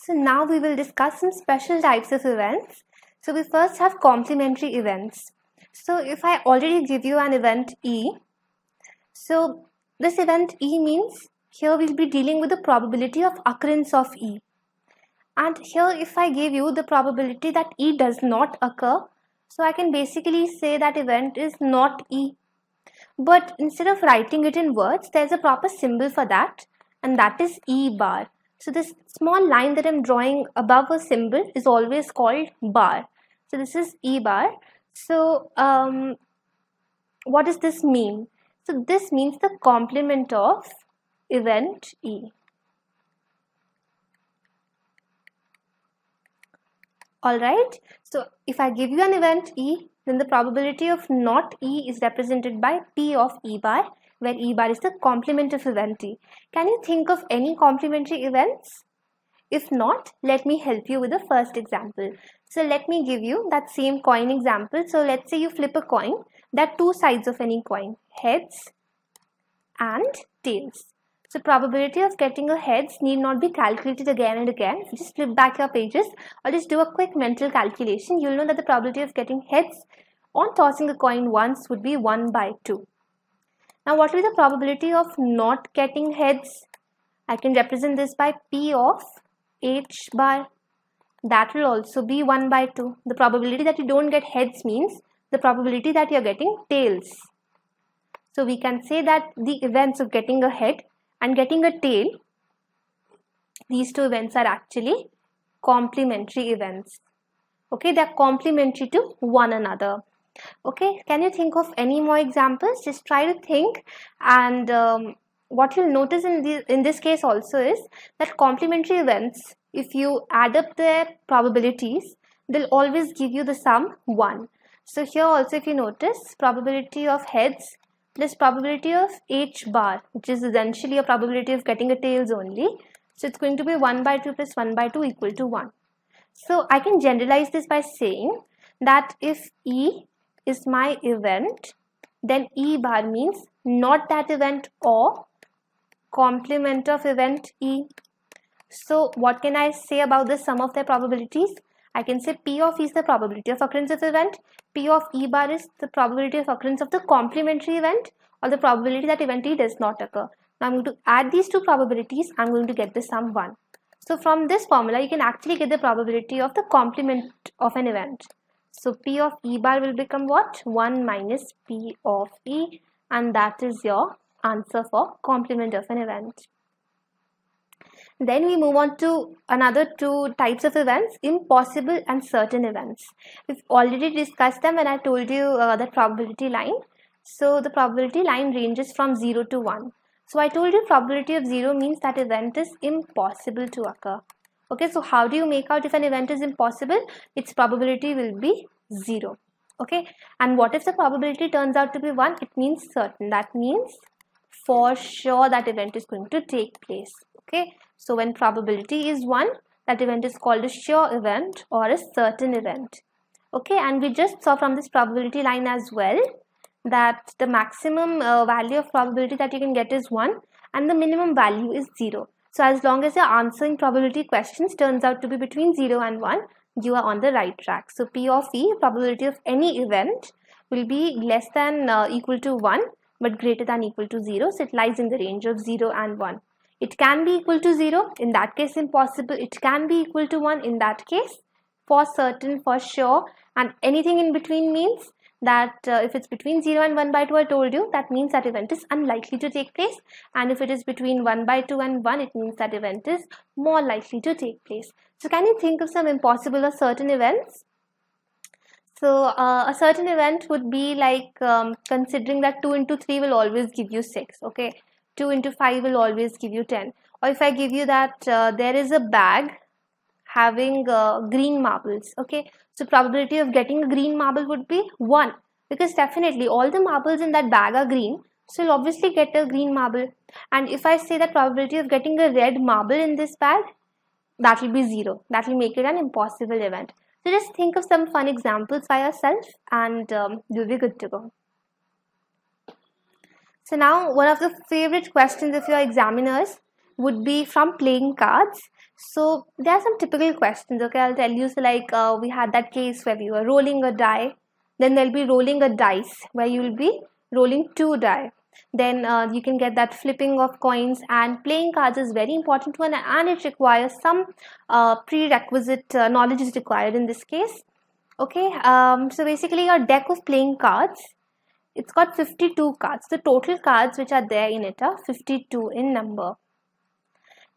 So now we will discuss some special types of events. So we first have complementary events. So if I already give you an event E, so this event E means here we'll be dealing with the probability of occurrence of E. And here if I give you the probability that E does not occur, so I can basically say that event is not E. But instead of writing it in words, there's a proper symbol for that, and that is E bar. So this small line that I'm drawing above a symbol is always called bar. So this is E bar. So what does this mean? So this means the complement of event E. Alright, so if I give you an event E, then the probability of not E is represented by P of E bar, where E bar is the complement of event E. Can you think of any complementary events? If not, let me help you with the first example. So let me give you that same coin example. So let's say you flip a coin. There are two sides of any coin, heads and tails. So probability of getting a heads need not be calculated again and again. If you just flip back your pages or just do a quick mental calculation, you'll know that the probability of getting heads on tossing a coin once would be 1 by 2. Now what will be the probability of not getting heads? I can represent this by P of H bar. That will also be 1 by 2. The probability that you don't get heads means the probability that you're getting tails. So we can say that the events of getting a head and getting a tail, these two events are actually complementary events. Okay, they are complementary to one another. Okay, can you think of any more examples? Just try to think, and what you'll notice in this case also is that complementary events, if you add up their probabilities, they'll always give you the sum 1. So here also if you notice, probability of heads plus probability of H bar, which is essentially a probability of getting a tails only. So it's going to be 1 by 2 plus 1 by 2 equal to 1. So I can generalize this by saying that if E is my event, then E bar means not that event or complement of event E. So what can I say about the sum of their probabilities? I can say P of E is the probability of occurrence of event, P of E bar is the probability of occurrence of the complementary event, or the probability that event E does not occur. Now I'm going to add these two probabilities, I'm going to get the sum 1. So from this formula you can actually get the probability of the complement of an event. So P of E bar will become what? 1 minus P of E, and that is your answer for complement of an event. Then we move on to another two types of events, impossible and certain events. We've already discussed them when I told you the probability line. So the probability line ranges from 0 to 1. So I told you probability of 0 means that event is impossible to occur. Okay, so how do you make out if an event is impossible? Its probability will be 0. Okay, and what if the probability turns out to be 1? It means certain. That means for sure that event is going to take place. Okay, so when probability is 1, that event is called a sure event or a certain event. Okay, and we just saw from this probability line as well that the maximum value of probability that you can get is 1 and the minimum value is 0. So as long as you're answering probability questions turns out to be between 0 and 1, you are on the right track. So P of E, probability of any event, will be less than equal to 1 but greater than equal to 0. So it lies in the range of 0 and 1. It can be equal to 0, in that case impossible. It can be equal to 1, in that case for certain, for sure, and anything in between means that if it's between 0 and 1 by 2, I told you, that means that event is unlikely to take place, and if it is between 1 by 2 and 1, it means that event is more likely to take place. So can you think of some impossible or certain events? So a certain event would be like considering that 2 into 3 will always give you 6, okay? 2 into 5 will always give you 10. Or if I give you that there is a bag having green marbles, okay? So probability of getting a green marble would be 1, because definitely all the marbles in that bag are green. So you'll obviously get a green marble. And if I say that probability of getting a red marble in this bag, that will be 0. That will make it an impossible event. So just think of some fun examples by yourself and you'll be good to go. So now one of the favorite questions of your examiners would be from playing cards. So there are some typical questions, okay, I'll tell you. So like we had that case where we were rolling a die, then there'll be rolling a dice where you will be rolling 2 die. Then you can get that flipping of coins, and playing cards is very important one, and it requires some prerequisite knowledge is required in this case. Okay, so basically your deck of playing cards, it's got 52 cards. The total cards which are there in it are 52 in number.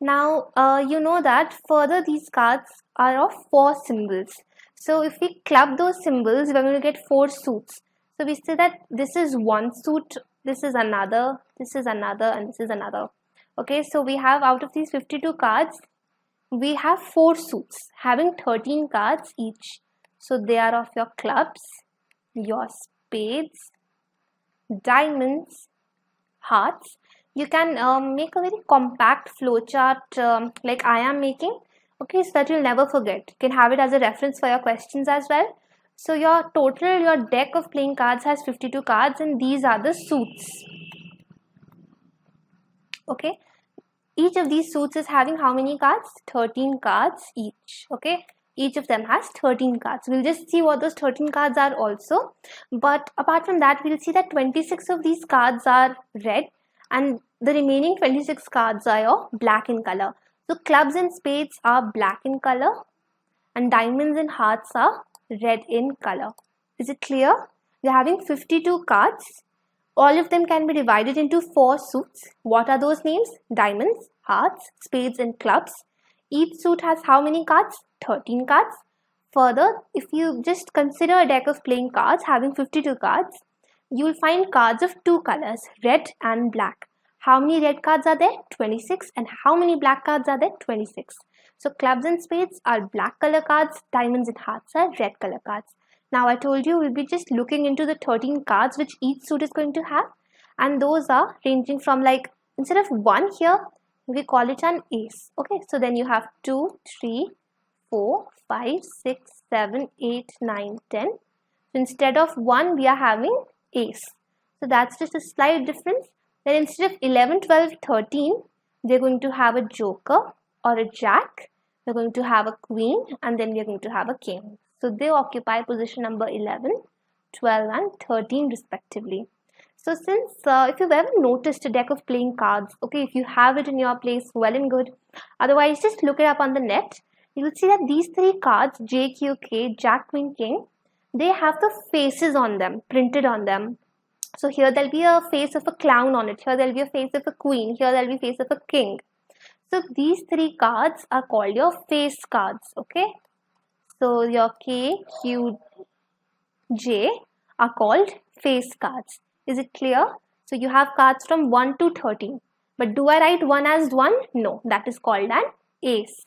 Now, you know that further these cards are of 4 symbols. So if we club those symbols, we're going to get 4 suits. So we say that this is one suit, this is another, this is another, and this is another. Okay, so we have, out of these 52 cards, we have 4 suits having 13 cards each. So they are of your clubs, your spades, diamonds, hearts. You can make a very compact flowchart like I am making, okay, so that you'll never forget. You can have it as a reference for your questions as well. So your deck of playing cards has 52 cards, and these are the suits. Okay, each of these suits is having how many cards? 13 cards each. Okay, each of them has 13 cards. We'll just see what those 13 cards are also. But apart from that, we'll see that 26 of these cards are red, and the remaining 26 cards are black in color. So clubs and spades are black in color, and diamonds and hearts are red in color. Is it clear? We're having 52 cards. All of them can be divided into 4 suits. What are those names? Diamonds, hearts, spades, and clubs. Each suit has how many cards? 13 cards. Further, if you just consider a deck of playing cards having 52 cards, you will find cards of 2 colors, red and black. How many red cards are there? 26. And how many black cards are there? 26. So clubs and spades are black color cards, diamonds and hearts are red color cards. Now I told you we'll be just looking into the 13 cards which each suit is going to have, and those are ranging from, like, instead of 1 here, we call it an ace. Okay, so then you have 2, 3, 4, 5, 6, 7, 8, 9, 10. So instead of 1, we are having ace. So that's just a slight difference. Then instead of 11, 12, 13, they're going to have a joker or a jack. We're going to have a queen, and then we're going to have a king. So they occupy position number 11, 12, and 13 respectively. So since if you've ever noticed a deck of playing cards, okay, if you have it in your place, well and good. Otherwise, just look it up on the net. You will see that these 3 cards, J, Q, K, Jack, Queen, King, they have the faces on them, printed on them. So here there'll be a face of a clown on it. Here there'll be a face of a queen. Here there'll be a face of a king. So these 3 cards are called your face cards. Okay. So your K, Q, J are called face cards. Is it clear? So you have cards from 1 to 13. But do I write 1 as 1? No. That is called an ace.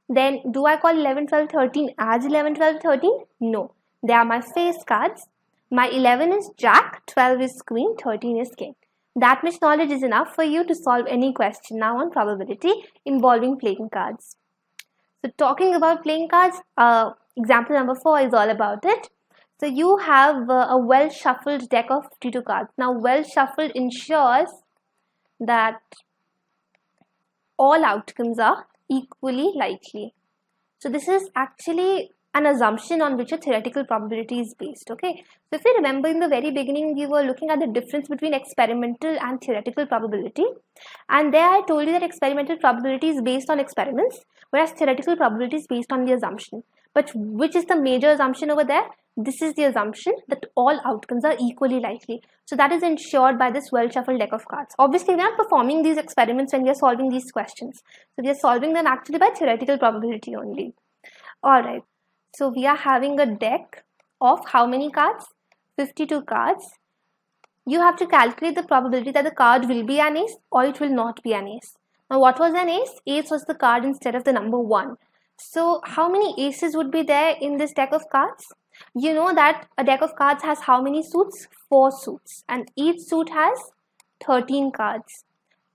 Then do I call 11, 12, 13 as 11, 12, 13? No. They are my face cards. My 11 is Jack, 12 is Queen, 13 is King. That much knowledge is enough for you to solve any question now on probability involving playing cards. So talking about playing cards, example number 4 is all about it. So you have a well shuffled deck of 52 cards. Now well shuffled ensures that all outcomes are equally likely. So this is actually an assumption on which a theoretical probability is based. Okay, so if you remember, in the very beginning we were looking at the difference between experimental and theoretical probability, and there I told you that experimental probability is based on experiments, whereas theoretical probability is based on the assumption. But which is the major assumption over there? This is the assumption that all outcomes are equally likely. So that is ensured by this well shuffled deck of cards. Obviously we are not performing these experiments when we are solving these questions, so we are solving them actually by theoretical probability only. Alright, so we are having a deck of how many cards? 52 cards. You have to calculate the probability that the card will be an ace or it will not be an ace. Now what was an ace? Ace was the card instead of the number 1. So how many aces would be there in this deck of cards? You know that a deck of cards has how many suits? 4 suits, and each suit has 13 cards.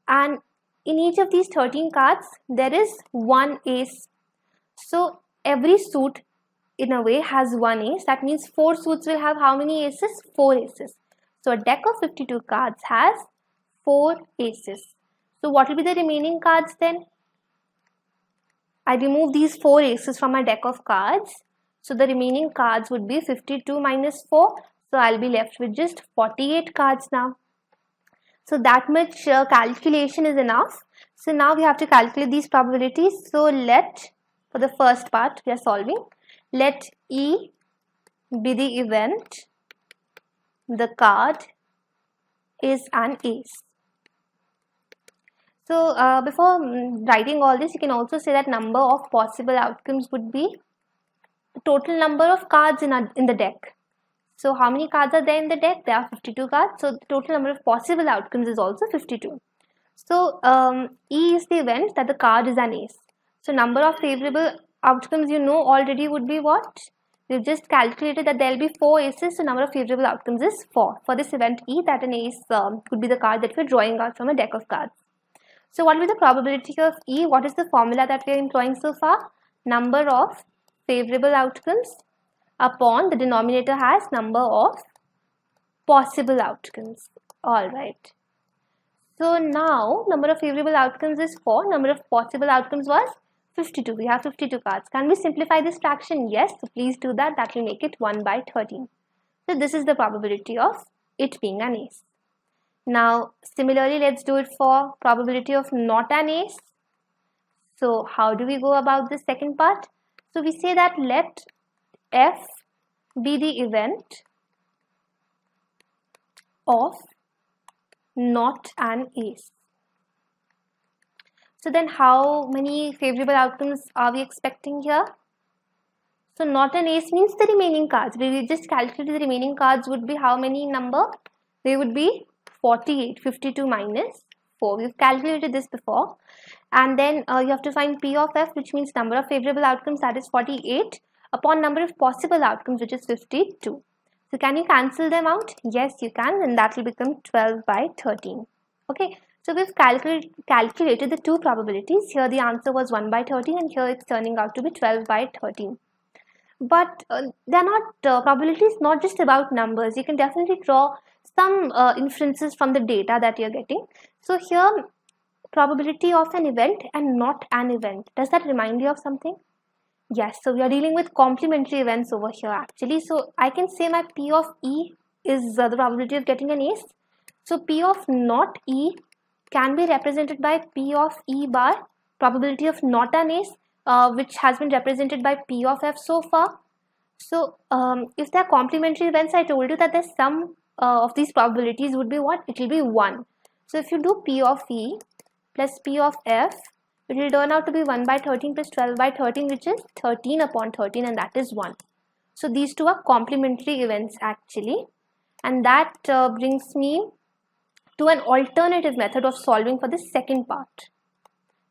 And in each of these 13 cards, there is 1 ace. So every suit in a way has 1 ace. That means 4 suits will have how many aces? 4 aces. So a deck of 52 cards has 4 aces. So what will be the remaining cards then? I remove these 4 aces from my deck of cards. So the remaining cards would be 52 minus 4. So I'll be left with just 48 cards now. So that much calculation is enough. So now we have to calculate these probabilities. So for the first part we are solving, let E be the event the card is an ace. So before writing all this, you can also say that number of possible outcomes would be the total number of cards in the deck. So how many cards are there in the deck? There are 52 cards. So the total number of possible outcomes is also 52. So E is the event that the card is an ace. So number of favorable outcomes you know already would be what? We've just calculated that there will be 4 aces. So number of favorable outcomes is 4. For this event E, that an ace could be the card that we're drawing out from a deck of cards. So what will be the probability of E? What is the formula that we are employing so far? Number of favorable outcomes upon the denominator has number of possible outcomes. Alright. So now number of favorable outcomes is 4. Number of possible outcomes was 52. We have 52 cards. Can we simplify this fraction? Yes. So please do that. That will make it 1 by 13. So this is the probability of it being an ace. Now similarly, let's do it for probability of not an ace. So how do we go about this second part? So we say that let F be the event of not an ace. So then how many favorable outcomes are we expecting here? So not an ace means the remaining cards. We just calculated the remaining cards would be how many number? They would be 48. 52 minus 4. We've calculated this before. And then you have to find P of F, which means number of favorable outcomes, that is 48, upon number of possible outcomes, which is 52. So can you cancel them out? Yes, you can, and that will become 12 by 13. Okay, so we've calculated the two probabilities. Here the answer was 1 by 13, and here it's turning out to be 12 by 13. But they're not probabilities, not just about numbers. You can definitely draw some inferences from the data that you're getting. So here, probability of an event and not an event. Does that remind you of something? Yes, so we are dealing with complementary events over here actually. So I can say my P of E is the probability of getting an ace. So P of not E can be represented by P of E bar, probability of not an ace, which has been represented by P of F so far. So if they are complementary events, I told you that the sum of these probabilities would be what? It will be 1. So if you do P of E plus P of F, it will turn out to be 1 by 13 plus 12 by 13, which is 13 upon 13, and that is 1. So these two are complementary events actually, and that brings me to an alternative method of solving for the second part,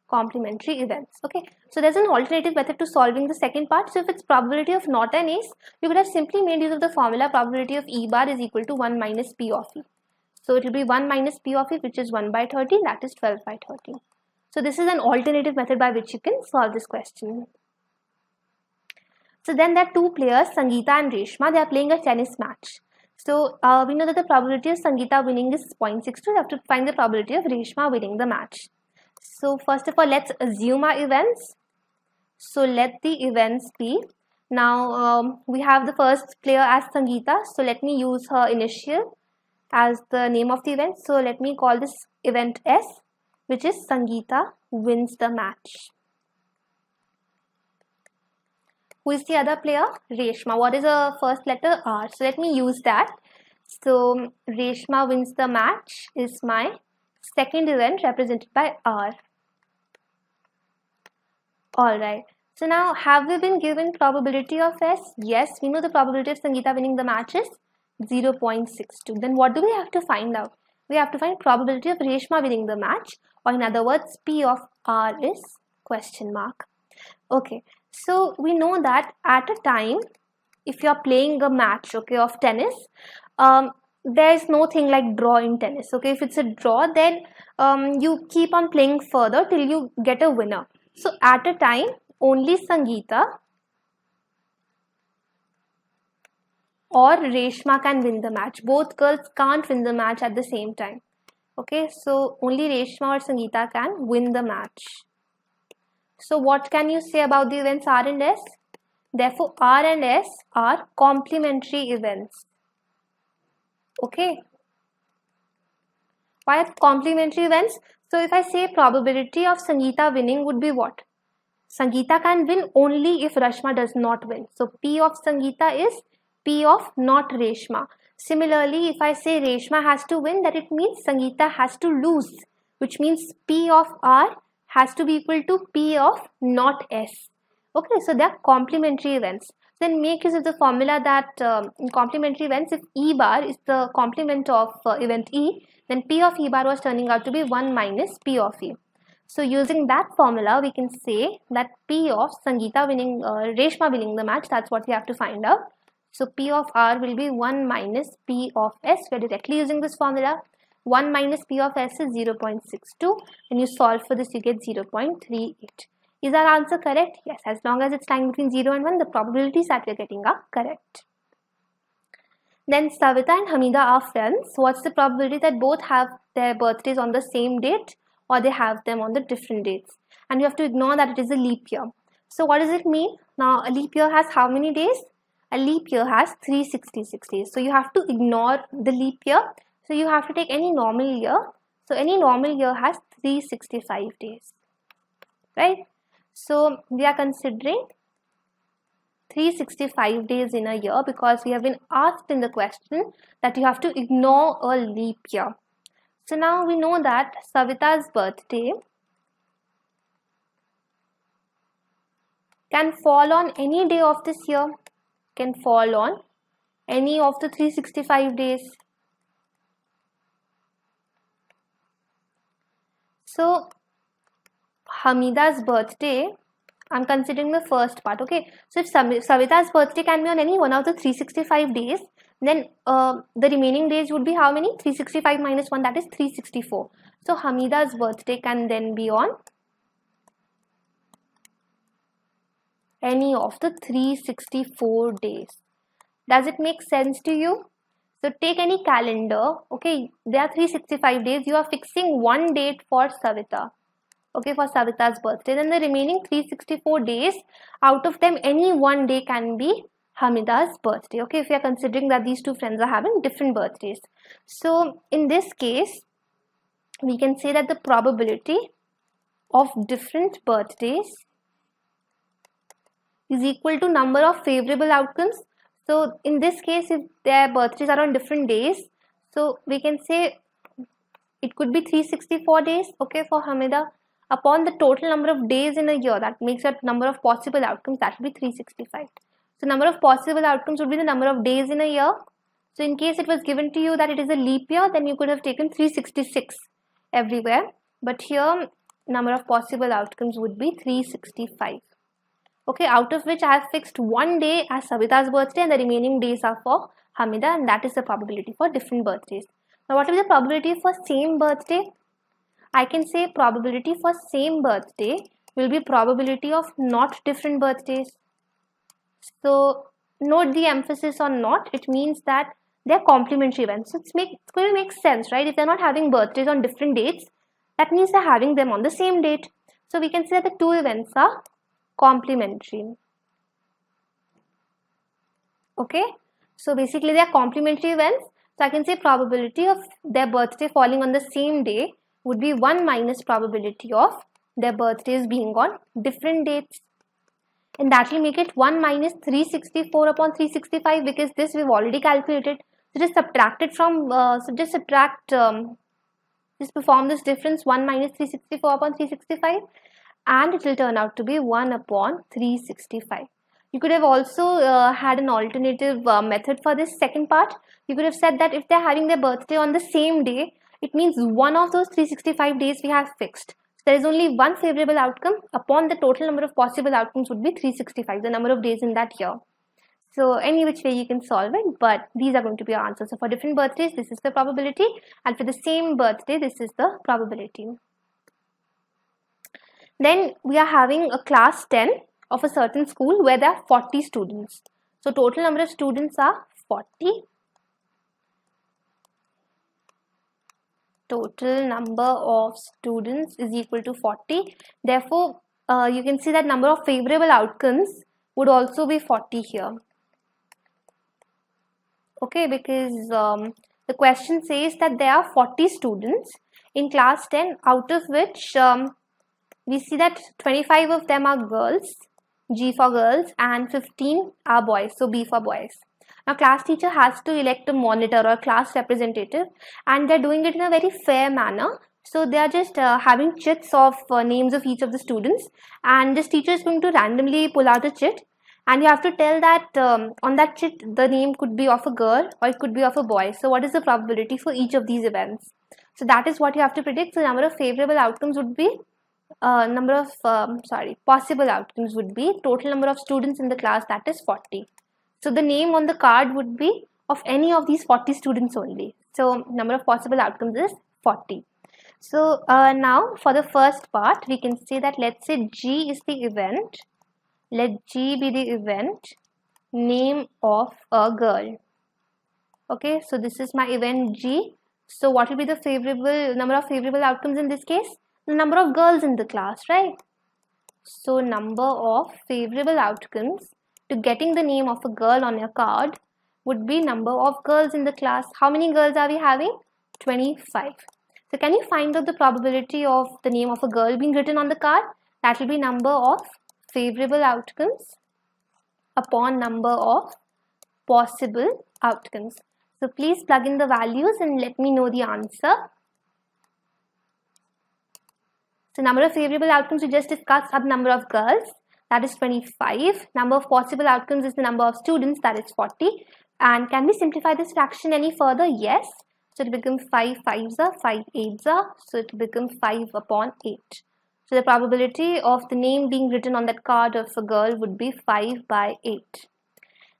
complementary events. Okay, so there's an alternative method to solving the second part. So if it's probability of not an ace, you could have simply made use of the formula probability of E bar is equal to 1 minus P of E. So it will be 1 minus P of E, which is 1 by 13, that is 12 by 13. So this is an alternative method by which you can solve this question. So then there are two players, Sangeeta and Reshma. They are playing a tennis match. So we know that the probability of Sangeeta winning is 0.62. We have to find the probability of Reshma winning the match. So first of all, let's assume our events. So let the events be. Now we have the first player as Sangeeta. So let me use her initial as the name of the event. So let me call this event S, which is Sangeeta wins the match. Who is the other player? Reshma. What is the first letter? R. So let me use that. So Reshma wins the match is my second event represented by R. Alright. So now have we been given probability of S? Yes, we know the probability of Sangeeta winning the match is 0.62. Then what do we have to find out? We have to find probability of Reshma winning the match, or in other words, P of R is question mark. Okay, so we know that at a time, if you are playing a match, okay, of tennis, there is no thing like draw in tennis. Okay, if it's a draw, then you keep on playing further till you get a winner. So at a time, only Sangeeta or Reshma can win the match. Both girls can't win the match at the same time. Okay, so only Reshma or Sangeeta can win the match. So what can you say about the events R and S? Therefore, R and S are complementary events. Okay. Why are complementary events? So if I say probability of Sangeeta winning would be what? Sangeeta can win only if Rashma does not win. So P of Sangeeta is P of not Reshma. Similarly, if I say Reshma has to win, that it means Sangeeta has to lose, which means P of R has to be equal to P of not S. Okay, so they are complementary events. Then make use of the formula that in complementary events, if E bar is the complement of event E, then P of E bar was turning out to be 1 minus P of E. So using that formula, we can say that P of Sangeeta winning, Reshma winning the match, that's what we have to find out. So P of R will be 1 minus P of S. We're directly using this formula. 1 minus P of S is 0.62. When you solve for this, you get 0.38. Is our answer correct? Yes, as long as it's lying between 0 and 1, the probabilities that we're getting are correct. Then Savita and Hamida are friends. What's the probability that both have their birthdays on the same date or they have them on the different dates? And you have to ignore that it is a leap year. So what does it mean? Now a leap year has how many days? A leap year has 366 days. So you have to ignore the leap year. So you have to take any normal year. So any normal year has 365 days. Right? So we are considering 365 days in a year because we have been asked in the question that you have to ignore a leap year. So now we know that Savita's birthday can fall on any day of this year, can fall on any of the 365 days. So Hamida's birthday, I'm considering the first part, okay. So if Savita's birthday can be on any one of the 365 days, then the remaining days would be how many? 365 minus 1, that is 364. So Hamida's birthday can then be on any of the 364 days. Does it make sense to you? So take any calendar, okay, there are 365 days, you are fixing one date for Savita. Okay, for Savita's birthday. Then the remaining 364 days, out of them any one day can be Hamida's birthday. Okay, if we are considering that these two friends are having different birthdays. So in this case, we can say that the probability of different birthdays is equal to number of favorable outcomes. So in this case, if their birthdays are on different days, so we can say it could be 364 days, okay, for Hamida. Upon the total number of days in a year, that makes a number of possible outcomes, that will be 365. So number of possible outcomes would be the number of days in a year. So in case it was given to you that it is a leap year, then you could have taken 366 everywhere. But here, number of possible outcomes would be 365. Okay, out of which I have fixed one day as Savita's birthday and the remaining days are for Hamida, and that is the probability for different birthdays. Now what is the probability for same birthday? I can say probability for same birthday will be probability of not different birthdays. So note the emphasis on not. It means that they are complementary events. So it's going to make sense, right? If they're not having birthdays on different dates, that means they're having them on the same date. So we can say that the two events are complementary. Okay, so basically they are complementary events. So I can say probability of their birthday falling on the same day would be 1 minus probability of their birthdays being on different dates. And that will make it 1 minus 364 upon 365 because this we've already calculated. So just subtract it from, just perform this difference 1 minus 364 upon 365 and it will turn out to be 1 upon 365. You could have also had an alternative method for this second part. You could have said that if they're having their birthday on the same day, it means one of those 365 days we have fixed. So there is only one favorable outcome upon the total number of possible outcomes would be 365, the number of days in that year. So any which way you can solve it, but these are going to be our answers. So for different birthdays, this is the probability, and for the same birthday, this is the probability. Then we are having a class 10 of a certain school where there are 40 students. So total number of students are 40. Total number of students is equal to 40. Therefore, you can see that number of favorable outcomes would also be 40 here. Okay, because the question says that there are 40 students in class 10, out of which we see that 25 of them are girls, G for girls, and 15 are boys, so B for boys. Now, class teacher has to elect a monitor or class representative, and they're doing it in a very fair manner. So they are just having chits of names of each of the students, and this teacher is going to randomly pull out a chit, and you have to tell that on that chit the name could be of a girl or it could be of a boy. So what is the probability for each of these events? So that is what you have to predict. So number of favorable outcomes would be possible outcomes would be total number of students in the class, that is 40. So the name on the card would be of any of these 40 students only. So number of possible outcomes is 40. So now for the first part, we can say that let's say G is the event. Let G be the event, name of a girl. Okay, so this is my event G. So what will be the number of favorable outcomes in this case? The number of girls in the class, right? So number of favorable outcomes to getting the name of a girl on your card would be number of girls in the class. How many girls are we having? 25. So can you find out the probability of the name of a girl being written on the card? That will be number of favorable outcomes upon number of possible outcomes. So please plug in the values and let me know the answer. So number of favorable outcomes we just discussed are the number of girls, that is 25. Number of possible outcomes is the number of students, that is 40. And can we simplify this fraction any further? Yes. So it becomes 5 5s are 5 8s are. So it becomes 5 upon 8. So the probability of the name being written on that card of a girl would be 5 by 8.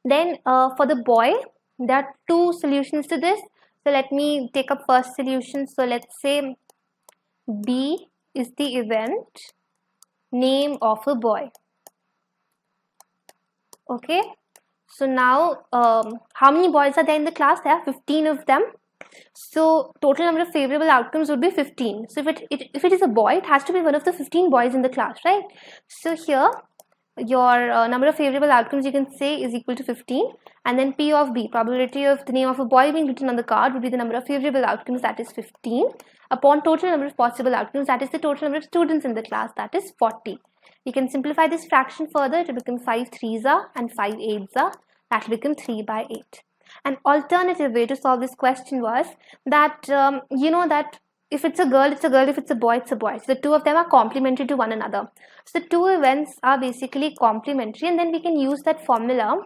Then for the boy, there are two solutions to this. So let me take up first solution. So let's say B is the event, name of a boy. Okay. So now how many boys are there in the class? There are 15 of them. So total number of favorable outcomes would be 15. So if it is a boy, it has to be one of the 15 boys in the class, right? So here your number of favorable outcomes you can say is equal to 15, and then P of B, probability of the name of a boy being written on the card, would be the number of favorable outcomes, that is 15, upon total number of possible outcomes, that is the total number of students in the class, that is 40. You can simplify this fraction further. It will become 5 3s are and 5 8s are. That will become 3 by 8. An alternative way to solve this question was that you know that if it's a girl, it's a girl. If it's a boy, it's a boy. So the two of them are complementary to one another. So the two events are basically complementary, and then we can use that formula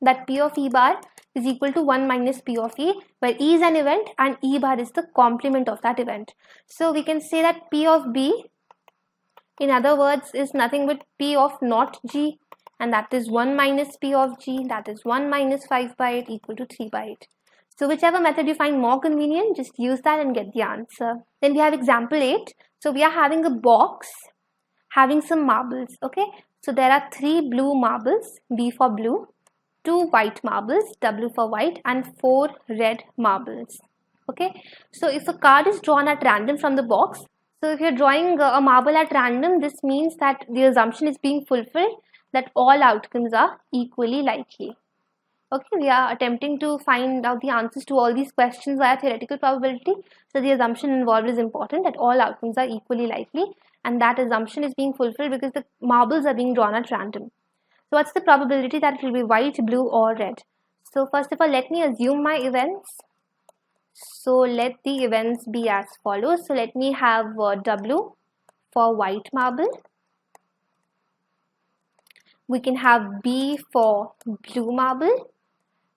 that P of E bar is equal to 1 minus P of E, where E is an event and E bar is the complement of that event. So we can say that P of B, in other words, is nothing but P of not G, and that is 1 minus P of G, that is 1 minus 5 by 8 equal to 3 by 8. So whichever method you find more convenient, just use that and get the answer. Then we have example 8. So we are having a box having some marbles. Okay, so there are 3 blue marbles, B for blue, 2 white marbles, W for white, and 4 red marbles. Okay, so if a card is drawn at random from the box, so if you're drawing a marble at random, this means that the assumption is being fulfilled that all outcomes are equally likely. Okay, we are attempting to find out the answers to all these questions via theoretical probability. So the assumption involved is important, that all outcomes are equally likely, and that assumption is being fulfilled because the marbles are being drawn at random. So what's the probability that it will be white, blue, or red? So first of all, let me assume my events. So let the events be as follows. So let me have W for white marble. We can have B for blue marble.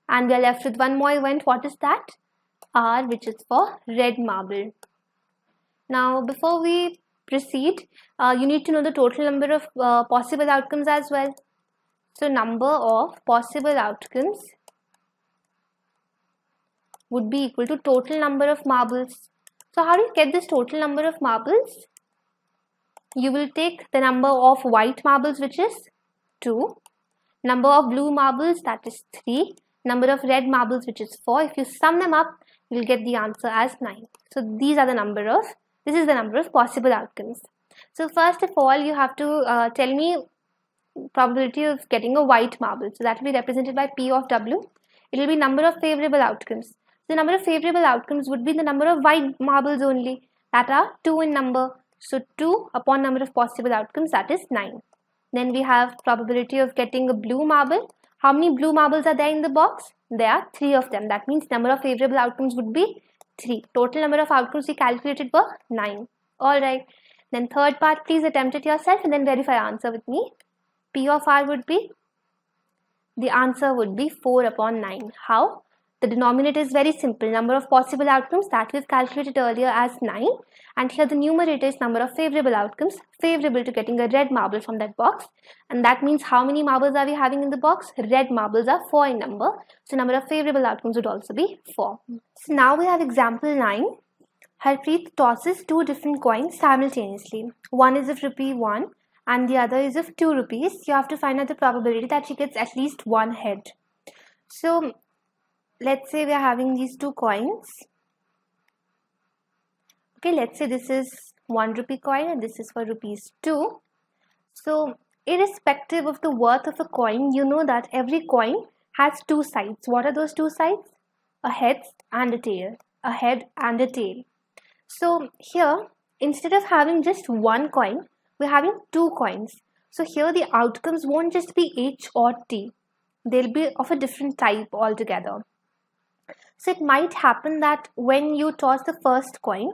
And we are left with one more event. What is that? R, which is for red marble. Now, before we proceed, you need to know the total number of possible outcomes as well. So, number of possible outcomes would be equal to total number of marbles. So, how do you get this total number of marbles? You will take the number of white marbles, which is 2. Number of blue marbles, that is 3. Number of red marbles, which is 4. If you sum them up, you will get the answer as 9. So this is the number of possible outcomes. So first of all, you have to tell me probability of getting a white marble. So that will be represented by P of W. It will be number of favorable outcomes. The number of favorable outcomes would be the number of white marbles only, that are 2 in number. So 2 upon number of possible outcomes, that is 9. Then we have probability of getting a blue marble. How many blue marbles are there in the box? There are 3 of them. That means number of favorable outcomes would be 3. Total number of outcomes we calculated were 9. Alright. Then third part, please attempt it yourself and then verify answer with me. P of R would be, the answer would be 4 upon 9. How? The denominator is very simple. Number of possible outcomes that we've calculated earlier as 9. And here the numerator is number of favorable outcomes, favorable to getting a red marble from that box. And that means how many marbles are we having in the box? Red marbles are 4 in number. So number of favorable outcomes would also be 4. So now we have example 9. Harpreet tosses 2 different coins simultaneously. One is of rupee 1 and the other is of 2 rupees. You have to find out the probability that she gets at least one head. So let's say we are having these 2 coins. Okay, let's say this is 1 rupee coin and this is for rupees 2. So irrespective of the worth of a coin, you know that every coin has 2 sides. What are those 2 sides? A head and a tail. A head and a tail. So here, instead of having just one coin, we're having 2 coins. So here the outcomes won't just be H or T. They'll be of a different type altogether. So it might happen that when you toss the first coin,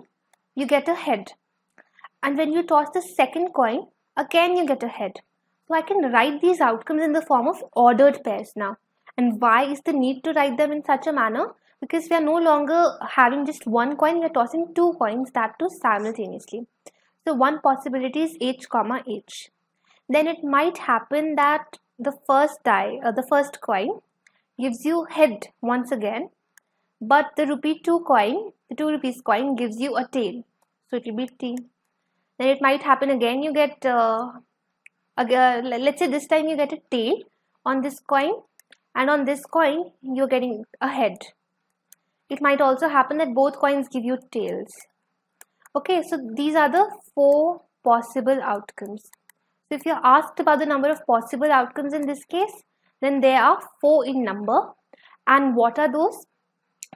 you get a head. And when you toss the second coin, again you get a head. So I can write these outcomes in the form of ordered pairs now. And why is the need to write them in such a manner? Because we are no longer having just one coin, we are tossing 2 coins, that too simultaneously. So one possibility is H, H. Then it might happen that the first coin gives you head once again, but the rupee 2 coin, the 2 rupees coin gives you a tail. So it will be T. Then it might happen again, you get, let's say this time you get a tail on this coin, and on this coin you're getting a head. It might also happen that both coins give you tails. Okay, so these are the 4 possible outcomes. So if you're asked about the number of possible outcomes in this case, then there are 4 in number. And what are those?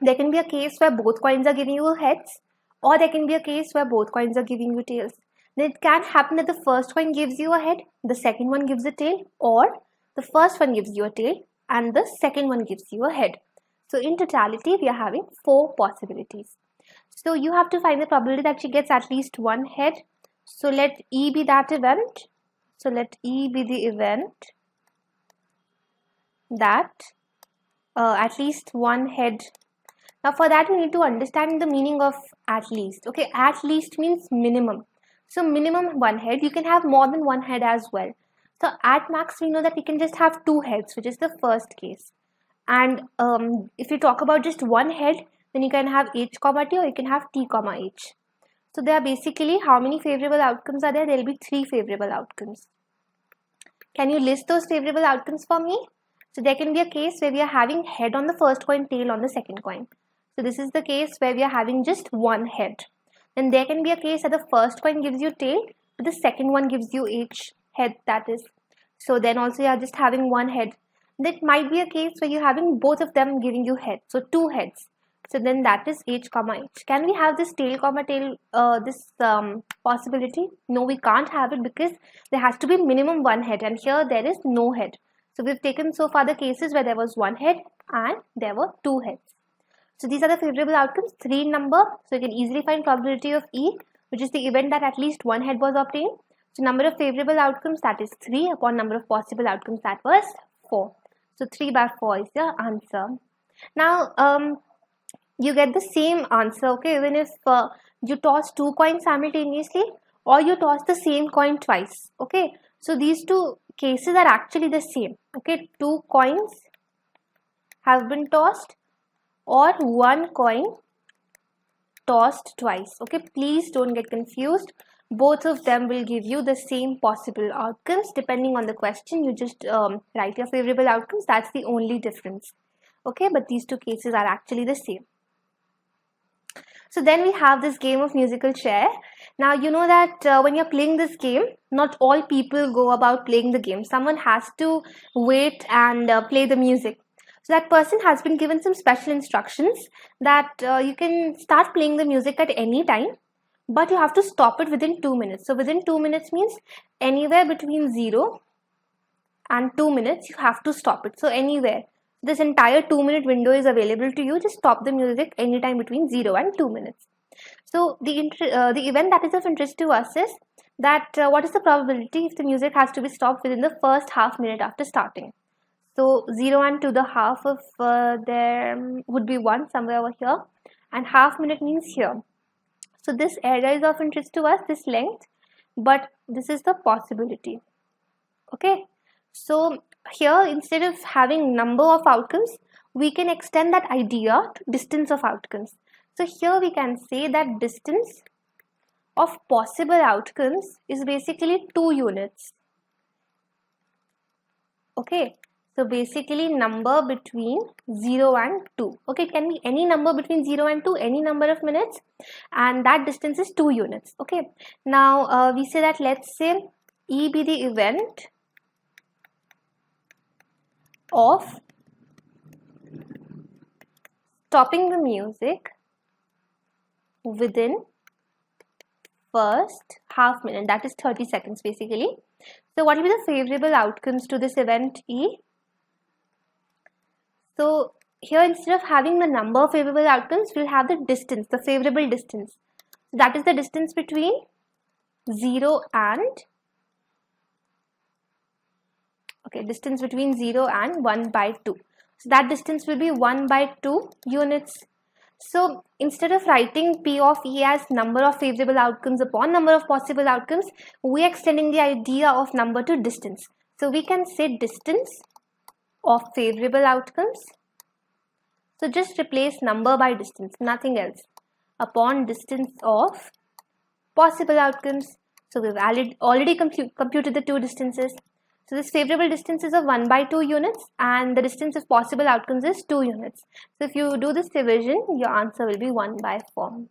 There can be a case where both coins are giving you heads, or there can be a case where both coins are giving you tails. Then it can happen that the first coin gives you a head, the second one gives a tail, or the first one gives you a tail and the second one gives you a head. So in totality, we are having 4 possibilities. So you have to find the probability that she gets at least one head. So let E be that event. So let E be the event that at least one head. Now for that we need to understand the meaning of at least. Okay, at least means minimum. So minimum one head. You can have more than one head as well. So at max we know that we can just have 2 heads, which is the first case. And if you talk about just one head, then you can have H, T, or you can have T, H. So there are basically how many favorable outcomes are there? There will be 3 favorable outcomes. Can you list those favorable outcomes for me? So there can be a case where we are having head on the first coin, tail on the second coin. So this is the case where we are having just one head. Then there can be a case that the first coin gives you tail, but the second one gives you H, head, that is. So then also you are just having one head. That might be a case where you're having both of them giving you head. So 2 heads. So then that is H, H. Can we have this tail, tail, possibility? No, we can't have it because there has to be minimum one head, and here there is no head. So we've taken so far the cases where there was one head and there were 2 heads. So these are the favorable outcomes, 3 in number. So you can easily find probability of E, which is the event that at least one head was obtained. So number of favorable outcomes, that is 3 upon number of possible outcomes, that was 4. So 3 by 4 is the answer. Now you get the same answer, okay, even if you toss 2 coins simultaneously or you toss the same coin twice. Okay, so these 2 cases are actually the same. Okay, 2 coins have been tossed or 1 coin tossed twice. Okay, please don't get confused. Both of them will give you the same possible outcomes. Depending on the question, you just write your favorable outcomes. That's the only difference. Okay, but these 2 cases are actually the same. So then we have this game of musical chair. Now you know that when you're playing this game, not all people go about playing the game. Someone has to wait and play the music. So that person has been given some special instructions that you can start playing the music at any time, but you have to stop it within 2 minutes. So within 2 minutes means anywhere between 0 and 2 minutes you have to stop it. So anywhere. This entire 2-minute window is available to you. Just stop the music anytime between 0 and 2 minutes. So the event that is of interest to us is that what is the probability if the music has to be stopped within the first half minute after starting. So 0 and to the half of there would be 1 somewhere over here, and half minute means here. So this area is of interest to us, this length, but this is the possibility. Okay, so here instead of having number of outcomes, we can extend that idea to distance of outcomes. So here we can say that distance of possible outcomes is basically 2 units. Okay, so basically number between 0 and 2. Okay, it can be any number between 0 and 2, any number of minutes, and that distance is 2 units. Okay, now we say that let's say E be the event of stopping the music within first half minute, that is 30 seconds basically. So what will be the favorable outcomes to this event E? So here instead of having the number of favorable outcomes, we'll have the distance, the favorable distance. That is the distance between 0 and distance between 0 and 1 by 2. So that distance will be 1 by 2 units. So instead of writing P of E as number of favorable outcomes upon number of possible outcomes, we are extending the idea of number to distance. So we can say distance of favorable outcomes. So just replace number by distance, nothing else, upon distance of possible outcomes. So we've already computed the two distances. So this favorable distance is of 1 by 2 units and the distance of possible outcomes is 2 units. So if you do this division, your answer will be 1 by 4.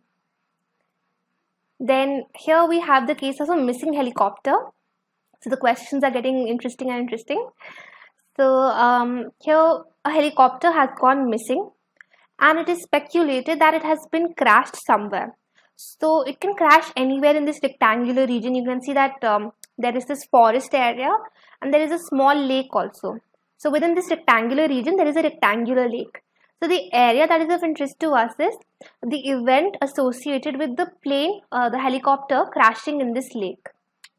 Then here we have the case of a missing helicopter. So the questions are getting interesting and interesting. So here a helicopter has gone missing and it is speculated that it has been crashed somewhere. So it can crash anywhere in this rectangular region. You can see that there is this forest area and there is a small lake also. So within this rectangular region, there is a rectangular lake. So the area that is of interest to us is the event associated with the plane, the helicopter crashing in this lake.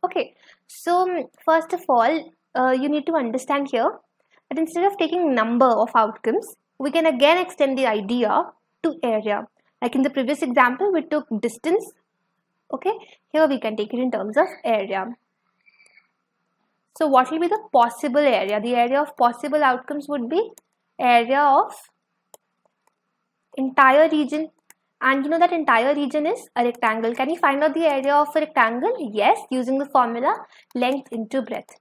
Okay, so first of all, you need to understand here that instead of taking number of outcomes, we can again extend the idea to area. Like in the previous example, we took distance. Okay, here we can take it in terms of area. So what will be the possible area? The area of possible outcomes would be area of entire region. And you know that entire region is a rectangle. Can you find out the area of a rectangle? Yes, using the formula length into breadth.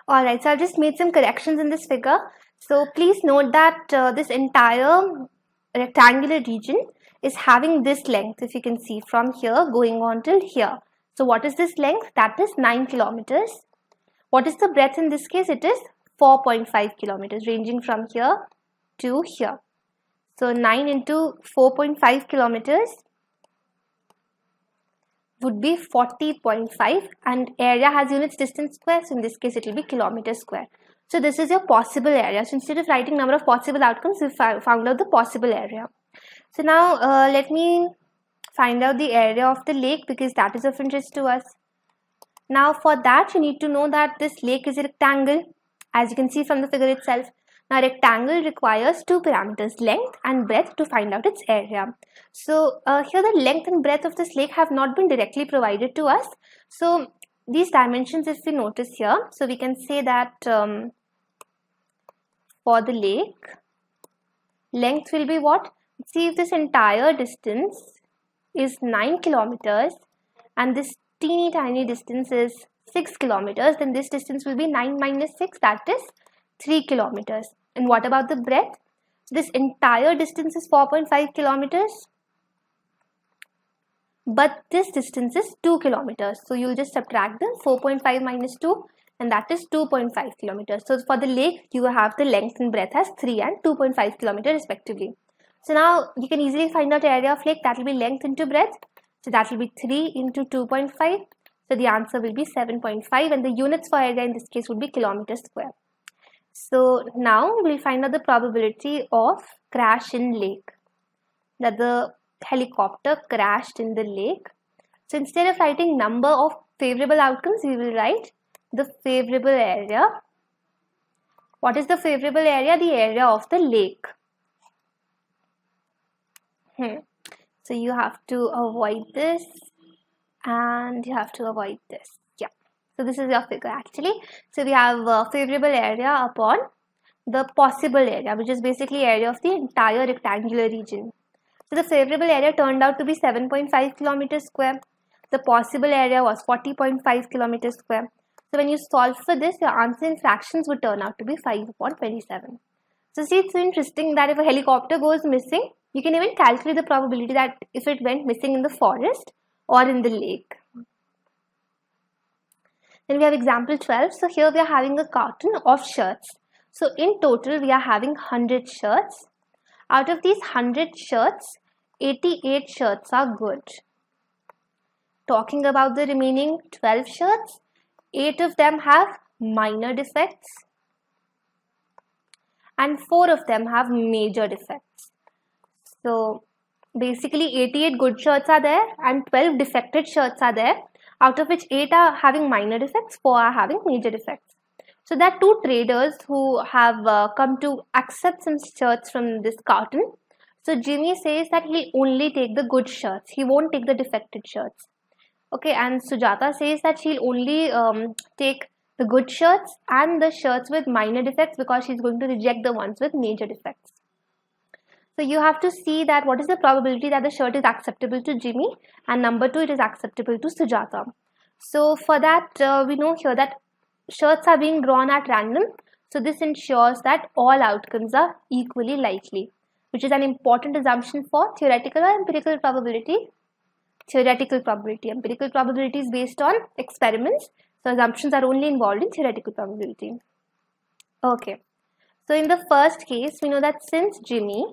Alright, so I've just made some corrections in this figure. So please note that this entire rectangular region is having this length, if you can see, from here going on till here. So what is this length? That is 9 kilometers. What is the breadth in this case? It is 4.5 kilometers, ranging from here to here. So 9 into 4.5 kilometers would be 40.5, and area has units distance square, so in this case it will be kilometer square. So this is your possible area. So instead of writing number of possible outcomes, we found out the possible area. So now let me find out the area of the lake, because that is of interest to us. Now for that you need to know that this lake is a rectangle, as you can see from the figure itself. Now rectangle requires two parameters, length and breadth, to find out its area. So here the length and breadth of this lake have not been directly provided to us. So these dimensions, if we notice here, so we can say that for the lake, length will be what? See, if this entire distance is 9 kilometers and this teeny tiny distance is 6 kilometers, then this distance will be 9 minus 6, that is 3 kilometers. And what about the breadth? This entire distance is 4.5 kilometers. but this distance is 2 kilometers. So you'll just subtract the 4.5 minus 2, and that is 2.5 kilometers. So for the lake, you have the length and breadth as 3 and 2.5 kilometers respectively. So now you can easily find out the area of lake. That will be length into breadth. So that will be 3 into 2.5. So the answer will be 7.5, and the units for area in this case would be kilometers square. So now we'll find out the probability of crash in lake, that the helicopter crashed in the lake. So instead of writing number of favorable outcomes, we will write the favorable area. What is the favorable area? The area of the lake. So you have to avoid this and you have to avoid this. Yeah. So this is your figure actually. So we have favorable area upon the possible area, which is basically area of the entire rectangular region. So the favorable area turned out to be 7.5 kilometers square. The possible area was 40.5 kilometers square. So when you solve for this, your answer in fractions would turn out to be 5 upon 27. So see, it's so interesting that if a helicopter goes missing, you can even calculate the probability that if it went missing in the forest or in the lake. Then we have example 12. So here we are having a carton of shirts. So in total, we are having 100 shirts. Out of these 100 shirts, 88 shirts are good. Talking about the remaining 12 shirts, 8 of them have minor defects and 4 of them have major defects. So basically 88 good shirts are there and 12 defected shirts are there, out of which 8 are having minor defects, 4 are having major defects. So there are 2 traders who have come to accept some shirts from this carton. So Jimmy says that he'll only take the good shirts, he won't take the defected shirts. Okay, and Sujata says that she'll only take the good shirts and the shirts with minor defects because she's going to reject the ones with major defects. So you have to see that what is the probability that the shirt is acceptable to Jimmy, and number 2, it is acceptable to Sujata. So for that, we know here that shirts are being drawn at random. So this ensures that all outcomes are equally likely, which is an important assumption for theoretical or empirical probability. Theoretical probability. Empirical probability is based on experiments. So assumptions are only involved in theoretical probability. Okay. So in the first case, we know that since Jimmy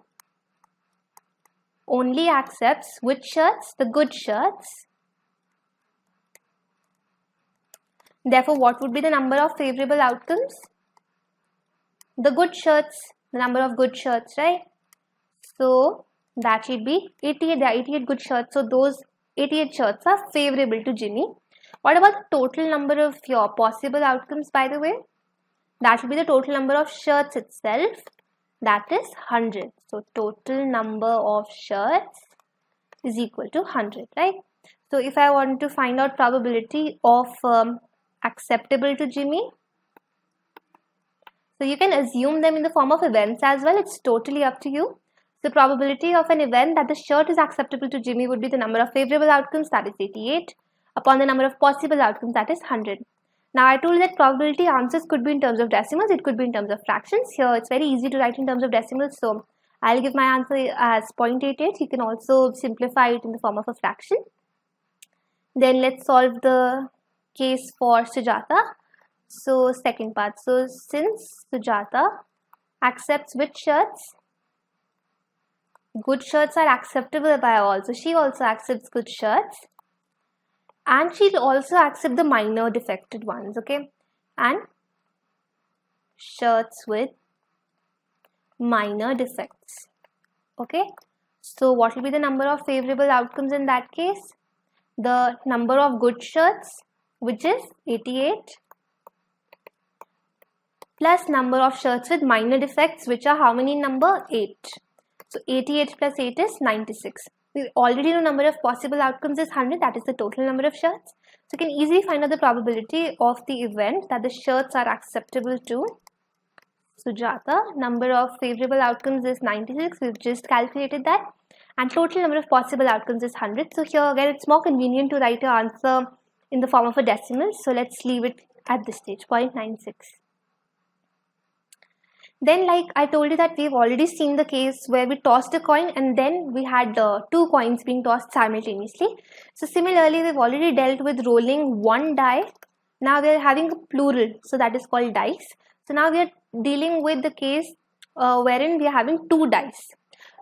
only accepts which shirts? The good shirts. Therefore, what would be the number of favorable outcomes? The good shirts, the number of good shirts, right? So that should be 88. There are 88 good shirts. So those 88 shirts are favorable to Jimmy. What about the total number of your possible outcomes, by the way? That will be the total number of shirts itself. That is 100. So total number of shirts is equal to 100, right? So if I want to find out probability of acceptable to Jimmy, so you can assume them in the form of events as well. It's totally up to you. The probability of an event that the shirt is acceptable to Jimmy would be the number of favorable outcomes, that is 88, upon the number of possible outcomes, that is 100. Now I told you that probability answers could be in terms of decimals, it could be in terms of fractions. Here it's very easy to write in terms of decimals, so I'll give my answer as 0.88. You can also simplify it in the form of a fraction. Then let's solve the case for Sujata. So second part. So since Sujata accepts which shirts? Good shirts are acceptable by all. So she also accepts good shirts. And she'll also accept the minor defected ones, okay? And shirts with minor defects, okay? So what will be the number of favorable outcomes in that case? The number of good shirts, which is 88, plus number of shirts with minor defects, which are how many in number? 8. So 88 plus 8 is 96. We already know number of possible outcomes is 100, that is the total number of shirts. So you can easily find out the probability of the event that the shirts are acceptable to Sujata. Number of favorable outcomes is 96, we've just calculated that. And total number of possible outcomes is 100. So here again it's more convenient to write your answer in the form of a decimal. So let's leave it at this stage, 0.96. Then, like I told you that we've already seen the case where we tossed a coin and then we had two coins being tossed simultaneously. So similarly, we've already dealt with rolling one die. Now we are having a plural, so that is called dice. So now we are dealing with the case wherein we are having two dice.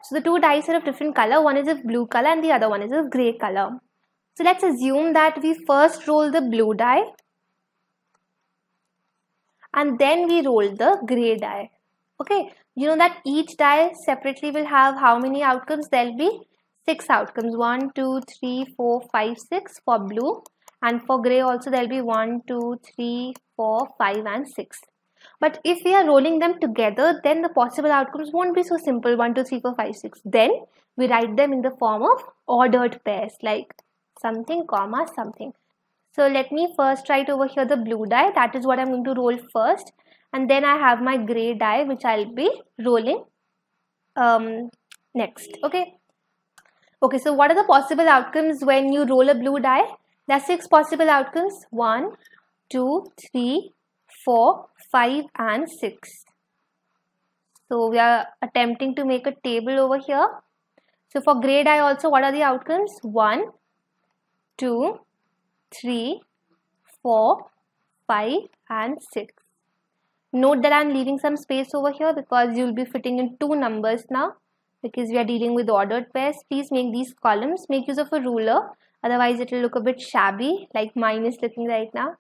So the two dice are of different color. One is of blue color and the other one is of gray color. So let's assume that we first roll the blue die and then we roll the gray die. Okay, you know that each die separately will have how many outcomes? There will be 6 outcomes. 1, 2, 3, 4, 5, 6 for blue, and for gray also there will be 1, 2, 3, 4, 5 and 6. But if we are rolling them together, then the possible outcomes won't be so simple, 1, 2, 3, 4, 5, 6. Then we write them in the form of ordered pairs, like something comma something. So let me first write over here the blue die, that is what I'm going to roll first, and then I have my gray die which I'll be rolling next. Okay, so what are the possible outcomes when you roll a blue die? There are 6 possible outcomes: 1, 2, 3, 4, 5 and 6. So we are attempting to make a table over here. So for gray die also, what are the outcomes? 1, 2, 3, 4, 5 and 6. Note that I am leaving some space over here because you will be fitting in 2 numbers now, because we are dealing with ordered pairs. Please make these columns. Make use of a ruler, otherwise it will look a bit shabby like mine is looking right now.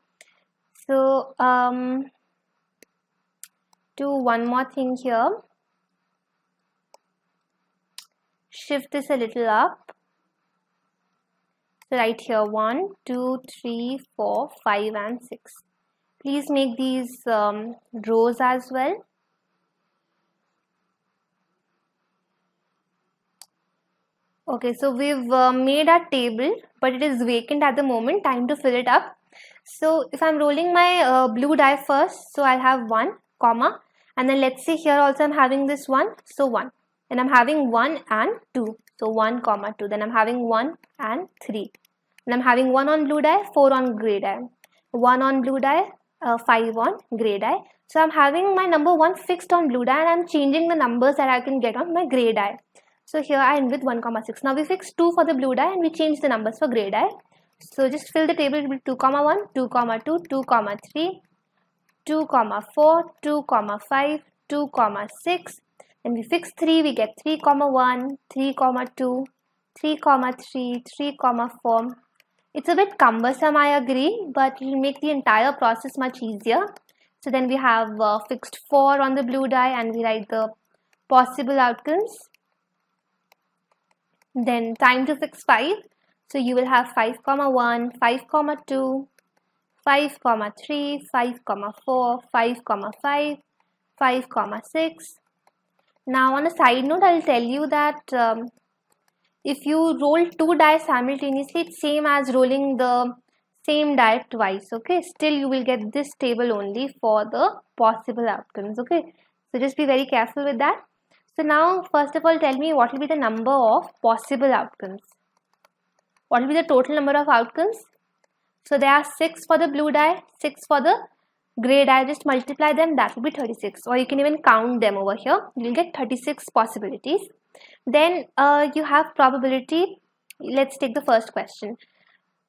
So do one more thing here. Shift this a little up. So right here 1, 2, 3, 4, 5 and 6. Please make these rows as well. Okay, so we've made our table, but it is vacant at the moment. Time to fill it up. So if I'm rolling my blue die first, so I'll have 1, comma, and then let's say here also I'm having this 1, so 1. Then I'm having 1 and 2, so 1, comma 2. Then I'm having 1 and 3. And I'm having 1 on blue die, 4 on gray die, 1 on blue die, 5 on gray die. So I'm having my number 1 fixed on blue die and I'm changing the numbers that I can get on my gray die. So here I end with 1, 6. Now we fix 2 for the blue die and we change the numbers for gray die. So just fill the table with 2, 1, 2, 2, 2, 3, 2, 4, 2, 5, 2, 6. Then we fix 3, we get 3, 1, 3, 2, 3, 3, 3, 4. It's a bit cumbersome, I agree, but it will make the entire process much easier. So then we have fixed 4 on the blue die and we write the possible outcomes. Then time to fix 5. So you will have 5, 1, 5, 2, 5, 3, 5, 4, 5, 5, 5, 6. Now on a side note, I will tell you that if you roll 2 die simultaneously, it's same as rolling the same die twice. Okay, still you will get this table only for the possible outcomes. Okay, so just be very careful with that. So now first of all, tell me what will be the number of possible outcomes. What will be the total number of outcomes? So there are 6 for the blue die, 6 for the gray die. Just multiply them, that will be 36, or you can even count them over here. You will get 36 possibilities. Then you have probability. Let's take the first question.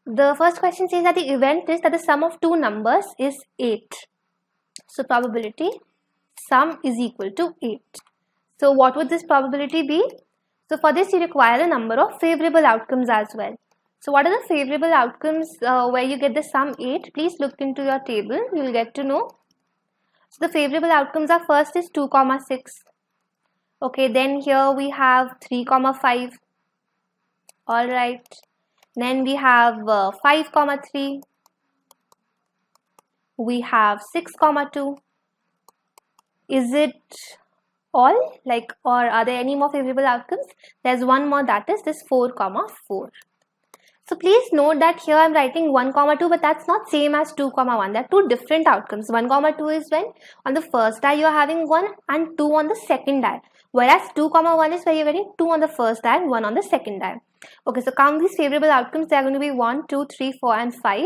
The first question says that the event is that the sum of 2 numbers is 8. So probability sum is equal to 8. So what would this probability be? So for this you require a number of favorable outcomes as well. So what are the favorable outcomes where you get the sum 8? Please look into your table, you will get to know. So the favorable outcomes are, first is 2, 6. Okay, then here we have 3, 5. Alright. Then we have 5, 3. We have 6, 2. Is it all? Like, or are there any more favorable outcomes? There's one more, that is this 4, 4. So please note that here I am writing 1, 2, but that's not same as 2, 1. There are 2 different outcomes. 1, 2 is when on the first die you are having 1 and 2 on the second die. Whereas 2, 1 is where you are getting 2 on the first die and 1 on the second die. Okay, so count these favorable outcomes. They are going to be 1, 2, 3, 4 and 5.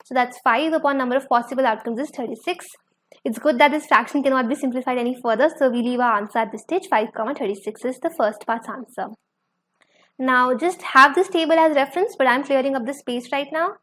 So that's 5 upon number of possible outcomes is 36. It's good that this fraction cannot be simplified any further, so we leave our answer at this stage. 5,36 is the first part's answer. Now just have this table as reference, but I'm clearing up the space right now.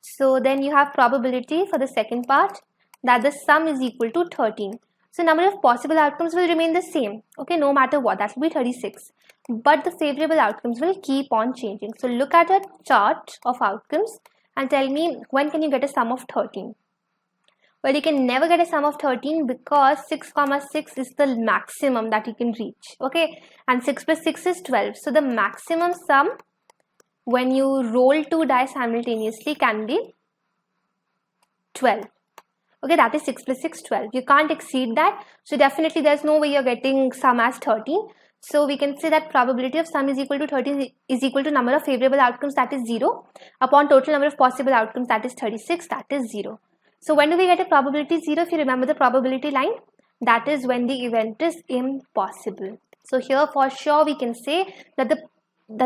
So then you have probability for the second part, that the sum is equal to 13. So number of possible outcomes will remain the same, okay, no matter what, that will be 36. But the favorable outcomes will keep on changing. So look at a chart of outcomes and tell me when can you get a sum of 13. Well, you can never get a sum of 13 because 6, 6 is the maximum that you can reach, okay, and 6 plus 6 is 12. So the maximum sum when you roll two dice simultaneously can be 12. Okay, that is 6 plus 6, 12. You can't exceed that. So definitely there's no way you're getting sum as 13. So we can say that probability of sum is equal to 13 is equal to number of favorable outcomes, that is 0, upon total number of possible outcomes, that is 36, that is 0. So when do we get a probability 0? If you remember the probability line, that is when the event is impossible. So here for sure we can say that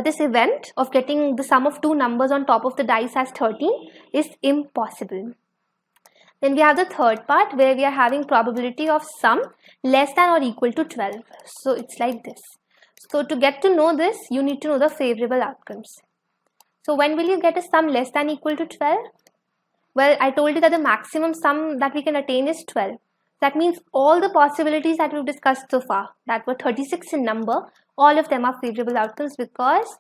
this event of getting the sum of two numbers on top of the dice as 13 is impossible. Then we have the third part where we are having probability of sum less than or equal to 12. So it's like this. So to get to know this, you need to know the favorable outcomes. So when will you get a sum less than or equal to 12? Well, I told you that the maximum sum that we can attain is 12. That means all the possibilities that we've discussed so far, that were 36 in number, all of them are favorable outcomes because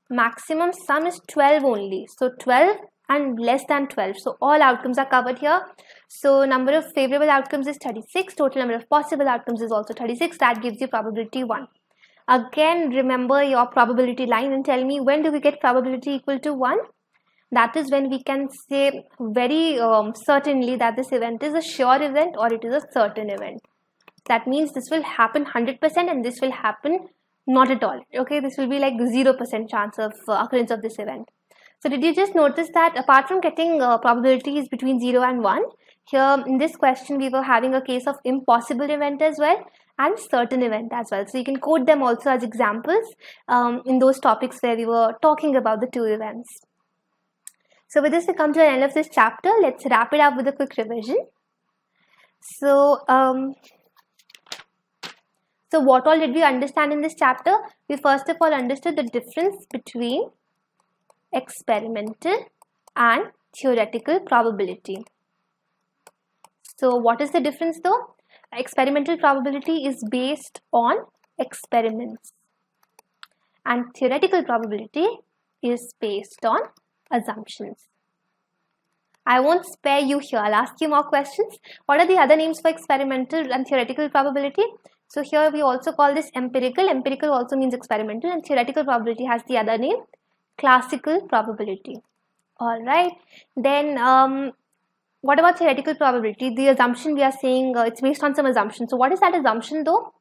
maximum sum is 12 only. So 12 and less than 12. So all outcomes are covered here. So number of favorable outcomes is 36. Total number of possible outcomes is also 36. That gives you probability 1. Again, remember your probability line and tell me when do we get probability equal to 1? That is when we can say very certainly that this event is a sure event or it is a certain event. That means this will happen 100% and this will happen not at all. Okay, this will be like 0% chance of occurrence of this event. So did you just notice that apart from getting probabilities between 0 and 1, here in this question we were having a case of impossible event as well and certain event as well. So you can quote them also as examples in those topics where we were talking about the two events. So with this we come to the end of this chapter. Let's wrap it up with a quick revision. So what all did we understand in this chapter? We first of all understood the difference between experimental and theoretical probability. So what is the difference though? Experimental probability is based on experiments and theoretical probability is based on assumptions. I won't spare you here. I'll ask you more questions. What are the other names for experimental and theoretical probability? So here we also call this empirical. Empirical also means experimental, and theoretical probability has the other name, classical probability. Alright. Then what about theoretical probability? The assumption we are saying it's based on some assumption. So what is that assumption though?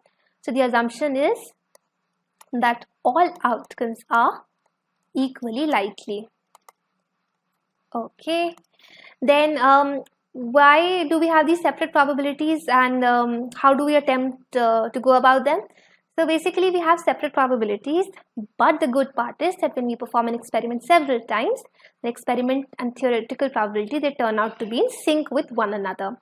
So the assumption is that all outcomes are equally likely. Okay. Then why do we have these separate probabilities and how do we attempt to go about them? So basically we have separate probabilities, but the good part is that when we perform an experiment several times, the experiment and theoretical probability, they turn out to be in sync with one another.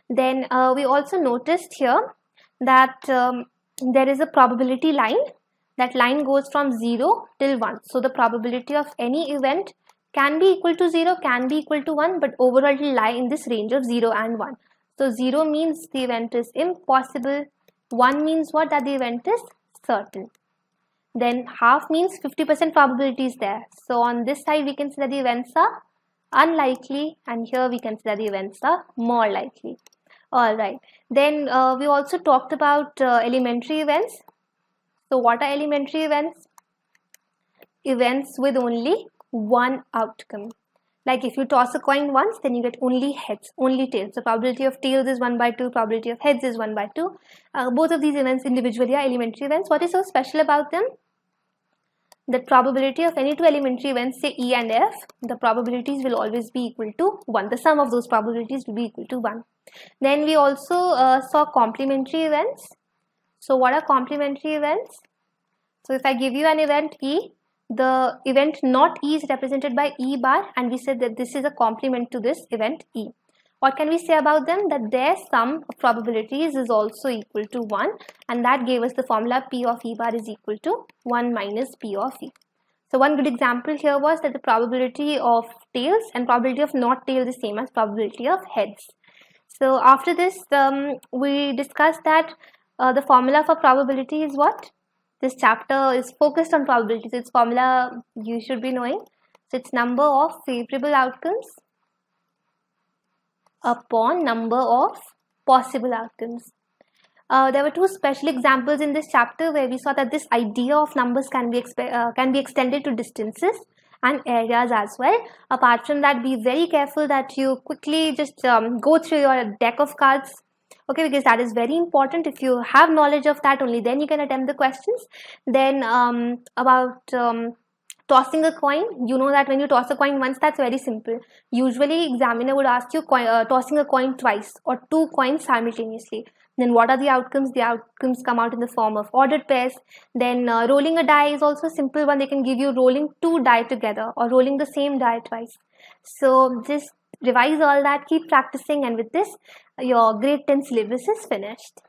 Then we also noticed here that there is a probability line. That line goes from 0 till 1. So the probability of any event can be equal to 0, can be equal to 1, but overall it will lie in this range of 0 and 1. So 0 means the event is impossible. 1 means what? That the event is certain. Then half means 50% probability is there. So on this side we can say that the events are unlikely, and here we can say that the events are more likely. Alright. Then we also talked about elementary events. So what are elementary events? Events with only one outcome. Like if you toss a coin once, then you get only heads, only tails. So probability of tails is 1 by 2, probability of heads is 1 by 2. Both of these events individually are elementary events. What is so special about them? The probability of any two elementary events, say E and F, the probabilities will always be equal to 1. The sum of those probabilities will be equal to 1. Then we also saw complementary events. So what are complementary events? So if I give you an event E, the event not E is represented by E bar, and we said that this is a complement to this event E. What can we say about them? That their sum of probabilities is also equal to 1, and that gave us the formula P of E bar is equal to 1 minus P of E. So one good example here was that the probability of tails and probability of not tails is same as probability of heads. So after this, we discussed that the formula for probability is what? This chapter is focused on probabilities. Its formula you should be knowing. So it's number of favorable outcomes upon number of possible outcomes. There were two special examples in this chapter where we saw that this idea of numbers can be extended to distances and areas as well. Apart from that, be very careful that you quickly just go through your deck of cards, okay, because that is very important. If you have knowledge of that, only then you can attempt the questions. Then about tossing a coin, you know that when you toss a coin once, that's very simple. Usually examiner would ask you tossing a coin twice or two coins simultaneously. Then what are the outcomes? The outcomes come out in the form of ordered pairs. Then rolling a die is also a simple one. They can give you rolling two die together or rolling the same die twice. So just revise all that, keep practicing, and with this your grade 10 syllabus is finished.